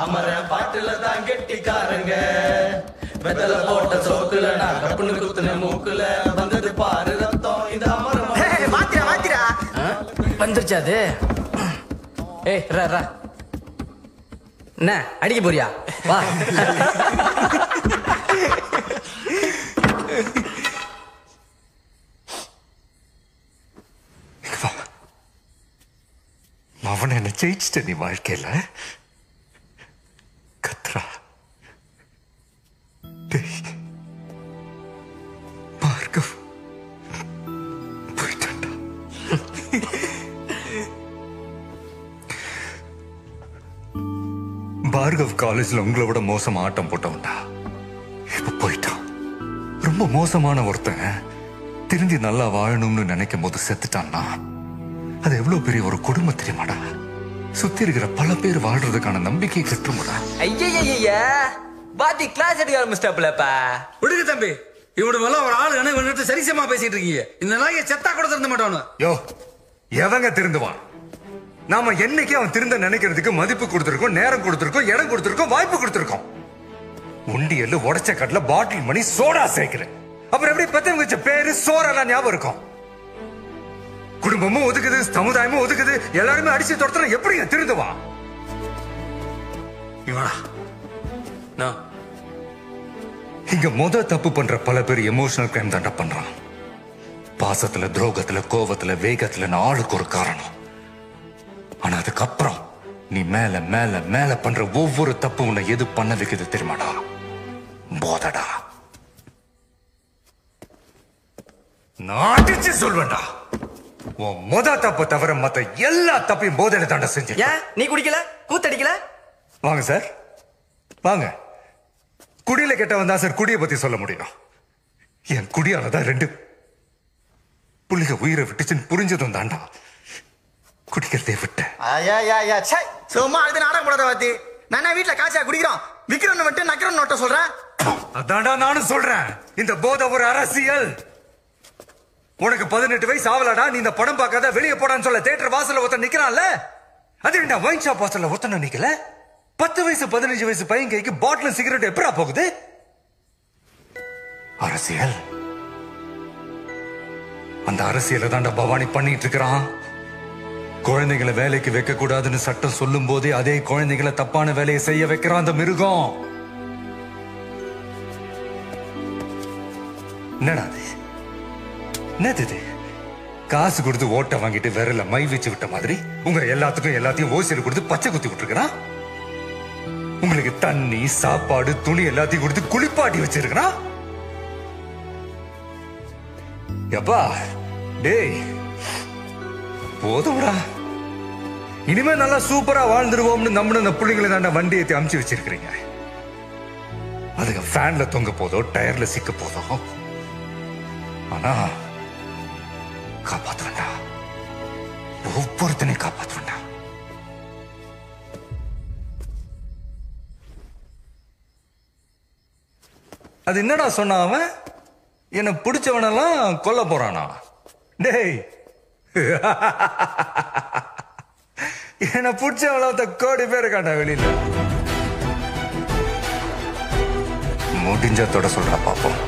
அமர பாட்டுல தான் கெட்டிக்காரங்க வெத்தல போட்ட சோக்குல நான் கப்புன்னு குத்துன மூக்குல வந்தது பாரு ரத்தம் இந்த அமரம் மாத்திரா மாத்திரா வந்துருச்சா அது? ஏய் ரா ரா என்ன அடிக்க போறியா? வா. அவனை என்ன ஜெயிச்சிட்ட நீ வாழ்க்கையில கத்ரா பார்கவ் போயிட்டான்டா. பார்கவ் காலேஜ்ல உங்களை விட மோசமா ஆட்டம் போட்டவன்டா. இப்ப போயிட்டான். ரொம்ப மோசமான ஒருத்தன் திருந்தி நல்லா வாழணும்னு நினைக்கும் போது செத்துட்டான்னா அது எவ்வளவு பெரிய ஒரு குடும்பம் தெரியுமாடா? சுத்தி இருக்கிற பல பேர் வாழ்றதுக்கான நம்பிக்கை கட்டுமுடா. ஐயா பாத்தி கிளாஸ் எடுக்க ஆரம்பிச்சிட்டாப்லப்பா. விடுங்க தம்பி, இவனு மேல ஒரு ஆளு இவன்கிட்ட சரிசமா பேசிட்டு இருக்கீங்க. இந்த நாயை செத்தா கூட திருந்த மாட்டானு. யோ எவங்க திருந்துவான்? நாம என்னைக்கு அவன் திருந்த நினைக்கிறதுக்கு மதிப்பு கொடுத்திருக்கோம், நேரம் கொடுத்திருக்கோம், இடம் கொடுத்திருக்கோம், வாய்ப்பு கொடுத்திருக்கோம். உண்டியல்ல உடைச்ச கடல பாட்டில் மணி சோடா சேர்க்கிறேன். அப்புறம் எப்படி பெத்தவங்க வச்ச பேரு சோறெல்லாம் ஞாபகம் இருக்கும்? குடும்பமும் ஒதுக்குது, சமுதாயமும் ஒதுக்குது, எல்லாருமே அடிச்சு துரத்துற எப்படி திருந்துவான்? இங்க தப்பு பண்ற பல பேர் எமோஷனல் கிரைம் தாண்டா பண்றான். பாசத்துல, துரோகத்துல, கோபத்துல, வேகத்துல ஆளுக்கு ஒரு காரணம். ஆனா அதுக்கப்புறம் நீ மேல மேல மேல பண்ற ஒவ்வொரு தப்பு உன்னை எது பண்ண வைக்குது தெரியுமாடா? போதடா. நான் அடிச்சு சொல்வேன்டா, உன் தப்பு தவிர மத்த எல்லா தப்பையும் போதையில தாண்டா செஞ்சு. நீ குடிக்கல, கூத்தடிக்கல? வாங்க சார் வாங்க. குடியில கெட்டவன் தான் சார் குடியை பத்தி சொல்ல முடியும். என் குடியாலதான் 2 புள்ளிக உயிரை விட்டுச்சுன்னு புரிஞ்சதும் தாண்டா குடிக்கிறதே விட்டேன். சும்மா அது நாடகம் போடாத வாத்தி. நான் வீட்டுல காய்ச்சா குடிக்கிறோம், விக்கிறோன்னு விட்டு நக்கிறோன்னு நோட்ட சொல்றேன். அதான்டா நானும் சொல்றேன். இந்த போதை ஒரு அரசியல். உனக்கு 18 வயசு ஆவலடா, நீ இந்த படம் பார்க்காத வெளியே போடான்னு சொல்ல தியேட்டர் வாசல்ல ஒருத்தன் நிக்கிறான்ல, அது என்ன வைன் ஷாப் வாசல்ல ஒருத்தன் நிக்கல? 10 வயசு 15 வயசு பையன் கைக்கு பாட்டில் சிகரெட் எப்படா போகுது? அரசியல். அந்த அரசியலை தாண்டா பவானி பண்ணிட்டு இருக்கிறான். குழந்தைகளை வேலைக்கு வைக்க கூடாதுன்னு சட்டம் சொல்லும் போதே அதே குழந்தைகளை தப்பான வேலையை செய்ய வைக்கிறான் அந்த மிருகம். என்னடா என்னது? காசு கொடுத்து ஓட்ட வாங்கிட்டு விரல மை வச்சு விட்ட மாதிரி உங்க எல்லாத்துக்கும் எல்லாத்தையும் ஓசியில் கொடுத்து பச்சை குத்தி விட்டுருக்கான். உங்களுக்கு தண்ணி, சாப்பாடு, துணி எல்லாத்தையும் கொடுத்து குளிப்பாட்டி வச்சிருக்கா. எப்பா டேய் போதும்டா. இனிமே நல்லா சூப்பரா வாழ்ந்துருவோம்னு நம்மள அந்த பிள்ளைங்களை தாண்டா வண்டி ஏற்றி அமுச்சு வச்சிருக்கிறீங்க. அதுக்கு ஃபேன்ல தொங்க போதோ, டயர்ல சிக்க போதோ, ஆனா காப்பாத்துவேண்டா. ஒவ்வொருத்தனையும் காப்பாத்துவேண்டா. அது என்னடா சொன்ன அவன்? என்ன பிடிச்சவனெல்லாம் கொல்ல போறானா? டேய் என்ன பிடிச்சவள கோடி பேர் இருக்காண்டா வெளியில. முடிஞ்ச தொட சொல்ற பாப்போம்.